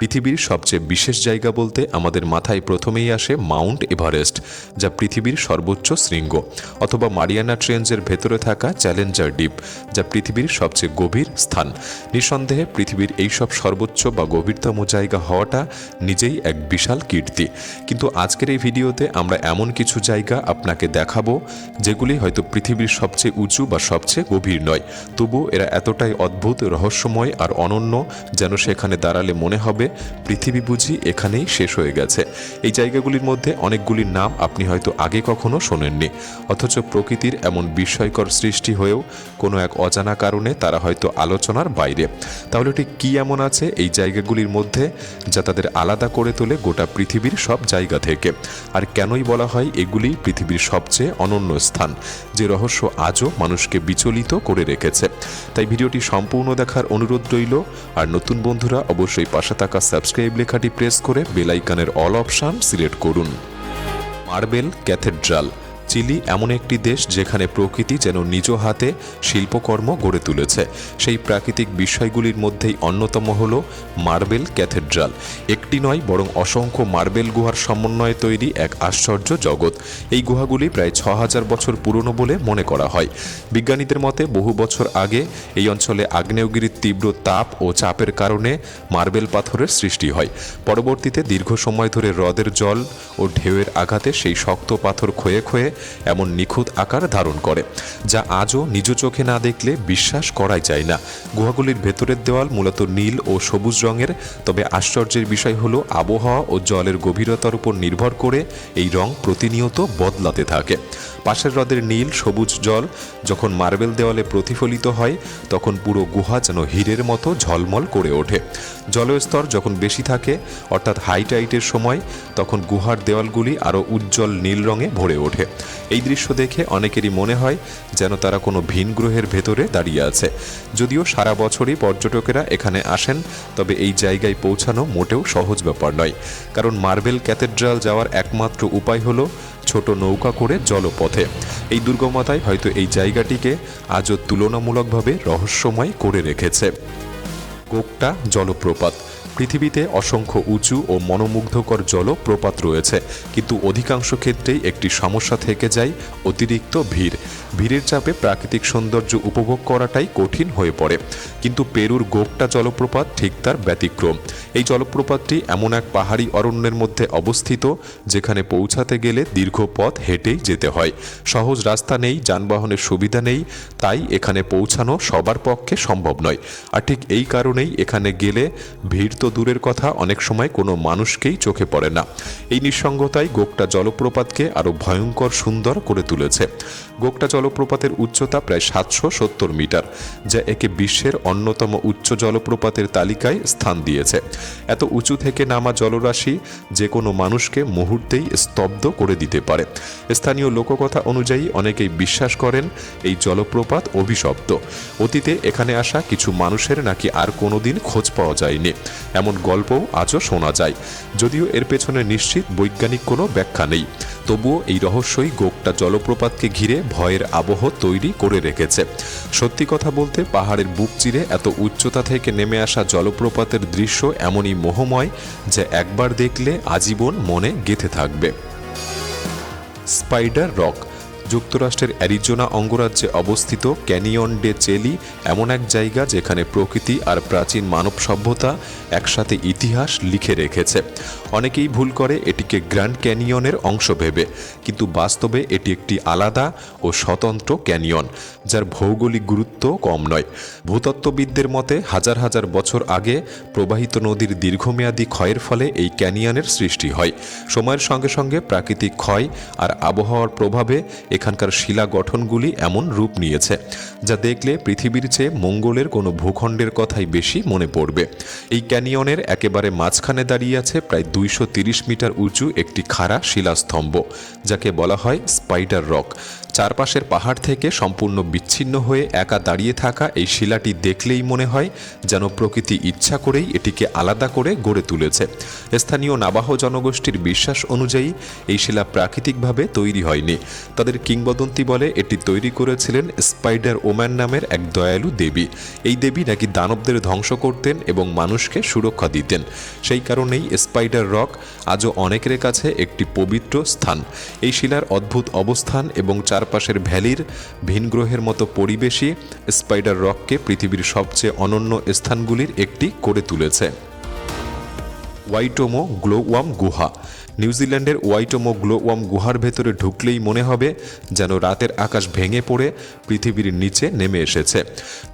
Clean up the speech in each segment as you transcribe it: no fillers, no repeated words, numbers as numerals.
পৃথিবীর সবচেয়ে বিশেষ জায়গা বলতে আমাদের মাথায় প্রথমেই আসে মাউন্ট এভারেস্ট, যা পৃথিবীর সর্বোচ্চ শৃঙ্গ, অথবা মারিয়ানা ট্রেঞ্চের ভেতরে থাকা চ্যালেঞ্জার দ্বীপ, যা পৃথিবীর সবচেয়ে গভীর স্থান। নিঃসন্দেহে পৃথিবীর এইসব সর্বোচ্চ বা গভীরতম জায়গা হওয়াটা নিজেই এক বিশাল কীর্তি। কিন্তু আজকের এই ভিডিওতে আমরা এমন কিছু জায়গা আপনাকে দেখাবো যেগুলি হয়তো পৃথিবীর সবচেয়ে উঁচু বা সবচেয়ে গভীর নয়, তবু এরা এতটাই অদ্ভুত, রহস্যময় আর অনন্য যেন সেখানে দাঁড়ালে মনে হবে পৃথিবী বুঝি এখানেই শেষ হয়ে গেছে। এই জায়গাগুলির মধ্যে অনেকগুলির নাম আপনি হয়তো আগে কখনো শোনেননি, অথচ প্রকৃতির এমন বিস্ময়কর সৃষ্টি হয়েও কোনো এক অজানা কারণে তারা হয়তো আলোচনার বাইরে। তাহলে ঠিক কী এমন আছে এই জায়গাগুলির মধ্যে যা তাদের আলাদা করে তোলে গোটা পৃথিবীর সব জায়গা থেকে? আর কেনই বলা হয় এগুলি পৃথিবীর সবচেয়ে অনন্য স্থান, যে রহস্য আজও মানুষকে বিচলিত করে রেখেছে? তাই ভিডিওটি সম্পূর্ণ দেখার অনুরোধ রইল। আর নতুন বন্ধুরা অবশ্যই পাশে থাকা সাবস্ক্রাইব লেখাটি প্রেস করে বেল আইকনের অল অপশান সিলেক্ট করুন। Marble cathedral. চিলি এমন একটি দেশ যেখানে প্রকৃতি যেন নিজ হাতে শিল্পকর্ম গড়ে তুলেছে। সেই প্রাকৃতিক বিষয়গুলির মধ্যেই অন্যতম হল মার্বেল ক্যাথেড্রাল। একটি নয় বরং অসংখ্য মার্বেল গুহার সমন্বয়ে তৈরি এক আশ্চর্য জগৎ। এই গুহাগুলি প্রায় ৬,০০০ বছর পুরনো বলে মনে করা হয়। বিজ্ঞানীদের মতে বহু বছর আগে এই অঞ্চলে আগ্নেয়গিরির তীব্র তাপ ও চাপের কারণে মার্বেল পাথরের সৃষ্টি হয়। পরবর্তীতে দীর্ঘ সময় ধরে হ্রদের জল ও ঢেউয়ের আঘাতে সেই শক্ত পাথর ক্ষয়ে ক্ষয়ে এমন নিখুঁত আকার ধারণ করে, যা আজও নিজ চোখে না দেখলে বিশ্বাস করাই যায় না। গুহাগুলির ভেতরের দেওয়াল মূলত নীল ও সবুজ রঙের, তবে আশ্চর্যের বিষয় হলো আবহাওয়া ও জলের গভীরতার উপর নির্ভর করে এই রং প্রতিনিয়ত বদলাতে থাকে। পাশের হ্রদের নীল সবুজ জল যখন মার্বেল দেওয়ালে প্রতিফলিত হয় তখন পুরো গুহা যেন হীরের মতো ঝলমল করে ওঠে। জলস্তর যখন বেশি থাকে, অর্থাৎ হাই টাইডের সময়, তখন গুহার দেওয়ালগুলি আরও উজ্জ্বল নীল রঙে ভরে ওঠে। এই দৃশ্য দেখে অনেকেরই মনে হয় যেন তারা কোনো ভিন গ্রহের ভেতরে দাঁড়িয়ে আছে। যদিও সারা বছরই পর্যটকেরা এখানে আসেন, তবে এই জায়গায় পৌঁছানো মোটেও সহজ ব্যাপার নয়, কারণ মার্বেল ক্যাথেড্রাল যাওয়ার একমাত্র উপায় হলো ছোট নৌকা করে জলপথে। এই দুর্গমতায় হয়তো এই জায়গাটিকে আজও তুলনামূলকভাবে রহস্যময় করে রেখেছে। গোকটা জলপ্রপাত। পৃথিবীতে অসংখ্য উঁচু ও মনোমুগ্ধকর জলপ্রপাত রয়েছে, কিন্তু অধিকাংশ ক্ষেত্রেই একটি সমস্যা থেকে যায় অতিরিক্ত ভিড়। ভিড়ের চাপে প্রাকৃতিক সৌন্দর্য উপভোগ করাটাই কঠিন হয়ে পড়ে। কিন্তু পেরুর গোকটা জলপ্রপাত ঠিক তার ব্যতিক্রম। এই জলপ্রপাতটি এমন এক পাহাড়ি অরণ্যের মধ্যে অবস্থিত যেখানে পৌঁছাতে গেলে দীর্ঘ পথ হেঁটেই যেতে হয়। সহজ রাস্তা নেই, যানবাহনের সুবিধা নেই, তাই এখানে পৌঁছানো সবার পক্ষে সম্ভব নয়। আর ঠিক এই কারণেই এখানে গেলে ভিড় তো দূরের কথা, অনেক সময় কোনো মানুষকেই চোখে পড়ে না। এই নিঃসঙ্গতাই গোকটা জলপ্রপাতকে আরও ভয়ঙ্কর সুন্দর করে তুলেছে। গোকটা জলপ্রপাতের উচ্চতা প্রায় ৭৭০ মিটার, যা একে বিশ্বের অন্যতম উচ্চ জলপ্রপাতের তালিকায় স্থান দিয়েছে। এত উঁচু থেকে নামা জলরাশি যে কোনো মানুষকে মুহূর্তেই স্তব্ধ করে দিতে পারে। স্থানীয় লোককথা অনুযায়ী অনেকেই বিশ্বাস করেন এই জলপ্রপাত অভিশপ্ত। অতীতে এখানে আসা কিছু মানুষের নাকি আর কোনোদিন খোঁজ পাওয়া যায়নি, এমন গল্পও আজও শোনা যায়। যদিও এর পেছনে নিশ্চিত বৈজ্ঞানিক কোনো ব্যাখ্যা নেই, তবুও এই রহস্যই গোকটা জলপ্রপাতকে ঘিরে ভয়ের আবহ তৈরি করে রেখেছে। সত্যি কথা বলতে পাহাড়ের বুক চিরে এত উচ্চতা থেকে নেমে আসা জলপ্রপাতের দৃশ্য এমনই মোহময় যে একবার দেখলে আজীবন মনে গেঁথে থাকবে। Spider rock. যুক্তরাষ্ট্রের অ্যারিজোনা অঙ্গরাজ্যে অবস্থিত ক্যানিয়ন ডে চেলি এমন এক জায়গা যেখানে প্রকৃতি আর প্রাচীন মানব সভ্যতা একসাথে ইতিহাস লিখে রেখেছে। অনেকেই ভুল করে এটিকে গ্র্যান্ড ক্যানিয়নের অংশ ভেবে, কিন্তু বাস্তবে এটি একটি আলাদা ও স্বতন্ত্র ক্যানিয়ন, যার ভৌগোলিক গুরুত্ব কম নয়। ভূতত্ত্ববিদদের মতে হাজার হাজার বছর আগে প্রবাহিত নদীর দীর্ঘমেয়াদী ক্ষয়ের ফলে এই ক্যানিয়নের সৃষ্টি হয়। সময়ের সঙ্গে সঙ্গে প্রাকৃতিক ক্ষয় আর আবহাওয়ার প্রভাবে এখানকার শিলা গঠনগুলি এমন রূপ নিয়েছে যা দেখলে পৃথিবীর চেয়ে মঙ্গলের কোনো ভূখণ্ডের কথাই বেশি মনে পড়বে। এই ক্যানিয়নের একেবারে মাঝখানে দাঁড়িয়ে আছে প্রায় ২৩০ মিটার উঁচু একটি খাড়া শিলাস্তম্ভ, যাকে বলা হয় স্পাইডার রক। চারপাশের পাহাড় থেকে সম্পূর্ণ বিচ্ছিন্ন হয়ে একা দাঁড়িয়ে থাকা এই শিলাটি দেখলেই মনে হয় যেন প্রকৃতি ইচ্ছা করেই এটিকে আলাদা করে গড়ে তুলেছে। স্থানীয় নাবাহ জনগোষ্ঠীর বিশ্বাস অনুযায়ী এই শিলা প্রাকৃতিকভাবে তৈরি হয়নি। তাদের কিংবদন্তি বলে এটি তৈরি করেছিলেন স্পাইডার ওম্যান নামের এক দয়ালু দেবী। এই দেবী নাকি দানবদের ধ্বংস করতেন এবং মানুষকে সুরক্ষা দিতেন। সেই কারণেই স্পাইডার রক আজও অনেকের কাছে একটি পবিত্র স্থান। এই শিলার অদ্ভুত অবস্থান এবং চারপাশের ভ্যালির ভিন গ্রহের মতো পরিবেশই স্পাইডার রককে পৃথিবীর সবচেয়ে অনন্য স্থানগুলির একটি করে তুলেছে। ওয়াইটোমো গ্লোওয়াম গুহা। নিউজিল্যান্ডের ওয়াইটোমো গ্লোওয়াম গুহার ভেতরে ঢুকলেই মনে হবে যেন রাতের আকাশ ভেঙে পড়ে পৃথিবীর নিচে নেমে এসেছে।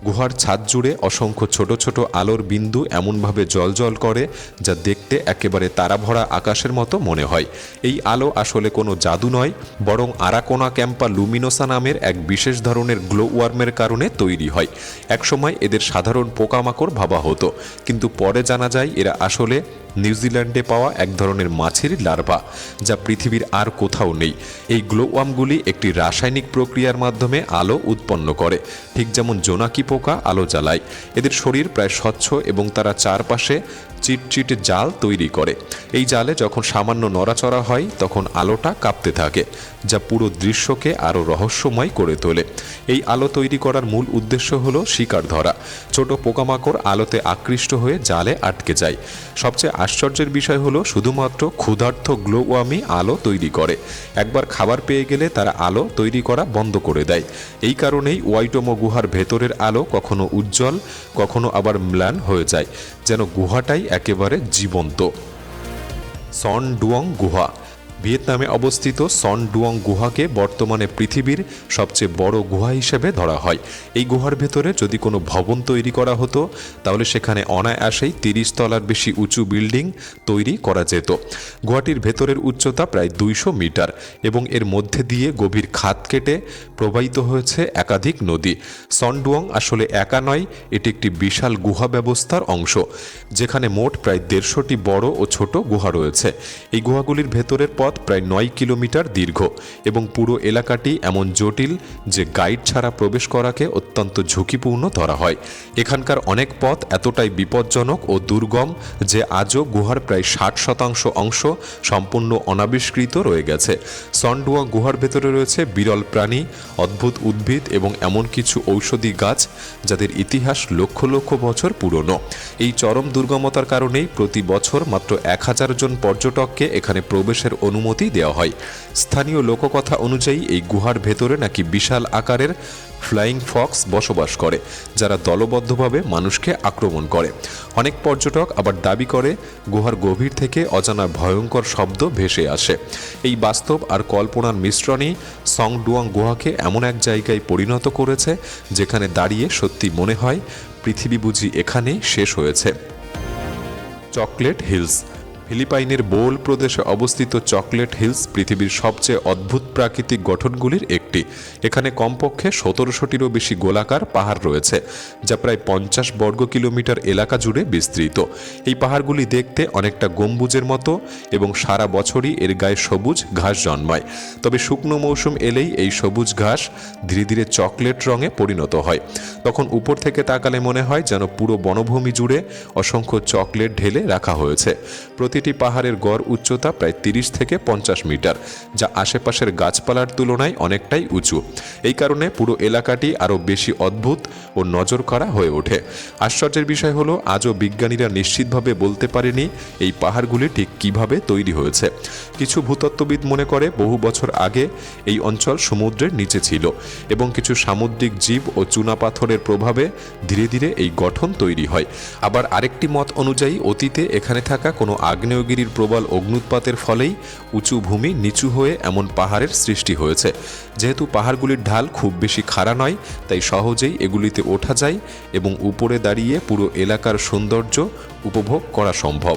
গুহার ছাদ জুড়ে অসংখ্য ছোট ছোট আলোর বিন্দু এমনভাবে জ্বলজ্বল করে যা দেখতে একেবারে তারাভরা আকাশের মতো মনে হয়। এই আলো আসলে কোনো জাদু নয়, বরং আরাকোনা ক্যাম্পা লুমিনোসা নামের এক বিশেষ ধরনের গ্লোওয়ার্মের কারণে তৈরি হয়। একসময় এদের সাধারণ পোকামাকড় ভাবা হতো, কিন্তু পরে জানা যায় এরা আসলে নিউজিল্যান্ডে পাওয়া এক ধরনের মাছের লার্ভা, যা পৃথিবীর আর কোথাও নেই। এই গ্লোওয়ার্মগুলি একটি রাসায়নিক প্রক্রিয়ার মাধ্যমে আলো উৎপন্ন করে, ঠিক যেমন জোনাকি পোকা আলো জ্বালায়। এদের শরীর প্রায় স্বচ্ছ এবং তারা চারপাশে চিটচিটে জাল তৈরি করে। এই জালে যখন সামান্য নড়াচড়া হয় তখন আলোটা কাঁপতে থাকে, যা পুরো দৃশ্যকে আরও রহস্যময় করে তোলে। এই আলো তৈরি করার মূল উদ্দেশ্য হলো শিকার ধরা। ছোট পোকামাকড় আলোতে আকৃষ্ট হয়ে জালে আটকে যায়। সবচেয়ে আশ্চর্যের বিষয় হলো শুধুমাত্র ক্ষুধার্ত গ্লোওয়ার্মই আলো তৈরি করে। একবার খাবার পেয়ে গেলে তারা আলো তৈরি করা বন্ধ করে দেয়। এই কারণেই ওয়াইটোমো গুহার ভেতরের আলো কখনো উজ্জ্বল, কখনো আবার ম্লান হয়ে যায়, যেন গুহাটাই একেবারে জীবন্ত। সন ডুয়ং গুহা। ভিয়েতনামে অবস্থিত সন ডুয়ং গুহাকে বর্তমানে পৃথিবীর সবচেয়ে বড় গুহা হিসেবে ধরা হয়। এই গুহার ভেতরে যদি কোনো ভবন তৈরি করা হতো তাহলে সেখানে অনায়াসেই 30 তলার বেশি উঁচু বিল্ডিং তৈরি করা যেত। গুহাটির ভেতরের উচ্চতা প্রায় 200 মিটার এবং এর মধ্যে দিয়ে গভীর খাত কেটে প্রবাহিত হয়েছে একাধিক নদী। সন ডুয়ং আসলে একা নয়, এটি একটি বিশাল গুহা ব্যবস্থার অংশ, যেখানে মোট প্রায় 150টি বড় ও ছোট গুহা রয়েছে। এই গুহাগুলির ভেতরের পথ প্রায় 9 কিলোমিটার দীর্ঘ এবং পুরো এলাকাটি এমন জটিল যে গাইড ছাড়া প্রবেশ করাকে অত্যন্ত ঝুঁকিপূর্ণ ধরা হয়। এখানকার অনেক পথ এতটাই বিপজ্জনক ও দুর্গম যে আজও গুহার প্রায় 60% অংশ সম্পূর্ণ অনাবিষ্কৃত রয়ে গেছে। সন ডুয়ং গুহার ভেতরে রয়েছে বিরল প্রাণী, অদ্ভুত উদ্ভিদ এবং এমন কিছু ঔষধি গাছ যাদের ইতিহাস লক্ষ লক্ষ বছর পুরনো। এই চরম দুর্গমতার কারণেই প্রতি বছর মাত্র 1000 জন পর্যটককে এখানে প্রবেশের অনুমতি দেওয়া হয়। স্থানীয় লোককথা অনুযায়ী এই গুহার ভেতরে নাকি বিশাল আকারের ফ্লাইং ফক্স বসবাস করে, যারা দলবদ্ধভাবে মানুষকে আক্রমণ করে। অনেক পর্যটক আবার দাবি করে গুহার গভীর থেকে অজানা ভয়ঙ্কর শব্দ ভেসে আসে। এই বাস্তব আর কল্পনার মিশ্রণই সন ডুয়ং গুহাকে এমন এক জায়গায় পরিণত করেছে যেখানে দাঁড়িয়ে সত্যি মনে হয় পৃথিবী বুঝি এখানেই শেষ হয়েছে। Chocolate hills. ফিলিপাইনের বোল প্রদেশে অবস্থিত চকলেট হিলস পৃথিবীর সবচেয়ে অদ্ভুত প্রাকৃতিক গঠনগুলির একটি। এখানে কমপক্ষে 1700টিরও বেশি গোলাকার পাহাড় রয়েছে, যা প্রায় 50 বর্গ কিলোমিটার এলাকা জুড়ে বিস্তৃত। এই পাহাড়গুলি দেখতে অনেকটা গম্বুজের মতো এবং সারা বছরই এর গায়ে সবুজ ঘাস জন্মায়। তবে শুকনো মৌসুম এলেই এই সবুজ ঘাস ধীরে ধীরে চকলেট রঙে পরিণত হয়। তখন উপর থেকে তাকালে মনে হয় যেন পুরো বনভূমি জুড়ে অসংখ্য চকলেট ঢেলে রাখা হয়েছে। প্রতিটি পাহাড়ের গড় উচ্চতা প্রায় 30 থেকে 50 মিটার, যা আশেপাশের গাছপালার তুলনায় অনেকটাই উঁচু। এই কারণে পুরো এলাকাটি আরও বেশি অদ্ভুত ও নজর কাড়া হয়ে ওঠে। আশ্চর্যের বিষয় হলো আজও বিজ্ঞানীরা নিশ্চিতভাবে বলতে পারেনি এই পাহাড়গুলি ঠিক কিভাবে তৈরি হয়েছে। কিছু ভূতত্ত্ববিদ মনে করে বহু বছর আগে এই অঞ্চল সমুদ্রের নিচে ছিল এবং কিছু সামুদ্রিক জীব ও চুনাপাথরের প্রভাবে ধীরে ধীরে এই গঠন তৈরি হয়। আবার আরেকটি মত অনুযায়ী অতীতে এখানে থাকা কোনো আগ্নেয়গিরির প্রবল অগ্নুৎপাতের ফলেই উঁচু ভূমি নিচু হয়ে এমন পাহাড়ের সৃষ্টি হয়েছে। যেহেতু পাহাড়গুলির ঢাল খুব বেশি খাড়া নয়, তাই সহজেই এগুলিতে ওঠা যায় এবং উপরে দাঁড়িয়ে পুরো এলাকার সৌন্দর্য উপভোগ করা সম্ভব।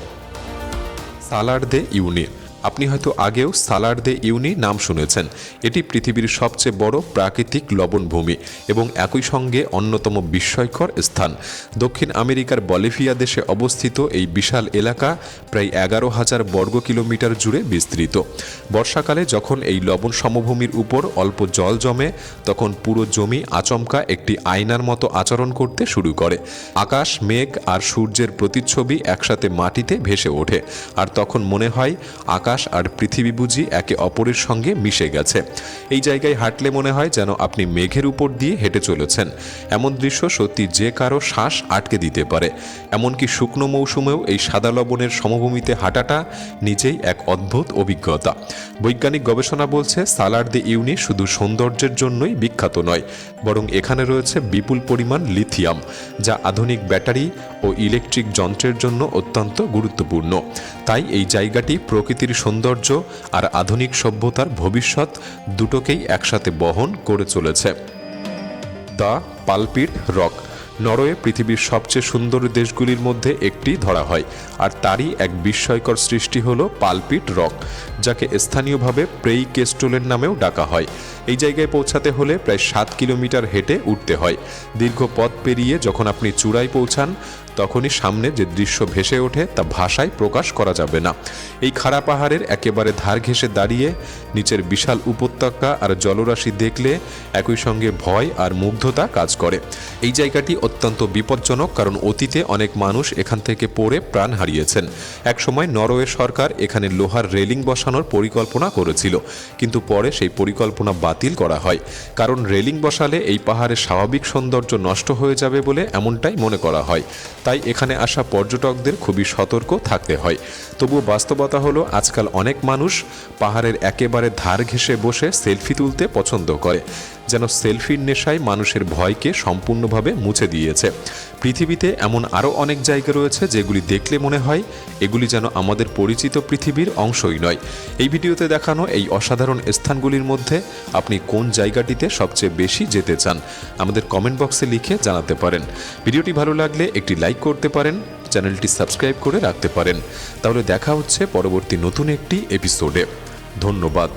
সালার দে উইনি। আপনি হয়তো আগেও সালার দে ইউনি নাম শুনেছেন। এটি পৃথিবীর সবচেয়ে বড় প্রাকৃতিক লবণভূমি এবং একই সঙ্গে অন্যতম বিস্ময়কর স্থান। দক্ষিণ আমেরিকার বলিভিয়া দেশে অবস্থিত এই বিশাল এলাকা প্রায় 11,000 বর্গ কিলোমিটার জুড়ে বিস্তৃত। বর্ষাকালে যখন এই লবণ সমভূমির উপর অল্প জল জমে, তখন পুরো জমি আচমকা একটি আয়নার মতো আচরণ করতে শুরু করে। আকাশ, মেঘ আর সূর্যের প্রতিচ্ছবি একসাথে মাটিতে ভেসে ওঠে, আর তখন মনে হয় আকাশ আর পৃথিবী বুঝি একে অপরের সঙ্গে মিশে গেছে। এই জায়গায় হাঁটলে মনে হয় যেন আপনি মেঘের উপর দিয়ে হেঁটে চলেছেন। এমন দৃশ্য সত্যি যে কারো শ্বাস আটকে দিতে পারে। এমনকি শুকনো মৌসুমেও এই সাদা লবণের সমভূমিতে হাঁটাটা নিজেই এক অদ্ভুত অভিজ্ঞতা। বৈজ্ঞানিক গবেষণা বলছে সালার দে ইউনি শুধু সৌন্দর্যের জন্যই বিখ্যাত নয়, বরং এখানে রয়েছে বিপুল পরিমাণ লিথিয়াম, যা আধুনিক ব্যাটারি ও ইলেকট্রিক যন্ত্রের জন্য অত্যন্ত গুরুত্বপূর্ণ। তাই এই জায়গাটি প্রকৃতির সৌন্দর্য আর আধুনিক সভ্যতার ভবিষ্যৎ দুটোকেই একসাথে বহন করে চলেছে। দ্য পালপিট রক নরওয়ে পৃথিবীর সবচেয়ে সুন্দর দেশগুলির মধ্যে একটি ধরা হয়, আর তারই এক বিস্ময়কর সৃষ্টি হল পালপিট রক, যাকে স্থানীয়ভাবে প্রেই কেস্টোলের নামেও ডাকা হয়। এই জায়গায় পৌঁছাতে হলে প্রায় 7 কিলোমিটার হেঁটে উঠতে হয়। দীর্ঘ পথ পেরিয়ে যখন আপনি চূড়ায় পৌঁছান, তখনই সামনে যে দৃশ্য ভেসে ওঠে তা ভাষায় প্রকাশ করা যাবে না। এই খাড়া পাহাড়ের একেবারে ধার ঘেঁষে দাঁড়িয়ে নিচের বিশাল উপত্যকা আর জলরাশি দেখলে একই সঙ্গে ভয় আর মুগ্ধতা কাজ করে। এই জায়গাটি অত্যন্ত বিপজ্জনক, কারণ অতীতে অনেক মানুষ এখান থেকে পড়ে প্রাণ হারিয়েছেন। একসময় নরওয়ে সরকার এখানে লোহার রেলিং বসানোর পরিকল্পনা করেছিল, কিন্তু পরে সেই পরিকল্পনা বাতিল করা হয়, কারণ রেলিং বসালে এই পাহাড়ের স্বাভাবিক সৌন্দর্য নষ্ট হয়ে যাবে বলে এমনটাই মনে করা হয়। তাই এখানে আসা পর্যটকদের খুবই সতর্ক থাকতে হয়। তবুও বাস্তবতা হলো আজকাল অনেক মানুষ পাহাড়ের একেবারে ধার ঘেঁষে বসে সেলফি তুলতে পছন্দ করে, যেন সেলফির নেশায় মানুষের ভয়কে সম্পূর্ণভাবে মুছে দিয়েছে। পৃথিবীতে এমন আরও অনেক জায়গা রয়েছে যেগুলি দেখলে মনে হয় এগুলি যেন আমাদের পরিচিত পৃথিবীর অংশই নয়। এই ভিডিওতে দেখানো এই অসাধারণ স্থানগুলির মধ্যে আপনি কোন জায়গাটিতে সবচেয়ে বেশি যেতে চান আমাদের কমেন্ট বক্সে লিখে জানাতে পারেন। ভিডিওটি ভালো লাগলে একটি লাইক করতে পারেন, চ্যানেলটি সাবস্ক্রাইব করে রাখতে পারেন। তাহলে দেখা হচ্ছে পরবর্তী নতুন একটি এপিসোডে। ধন্যবাদ।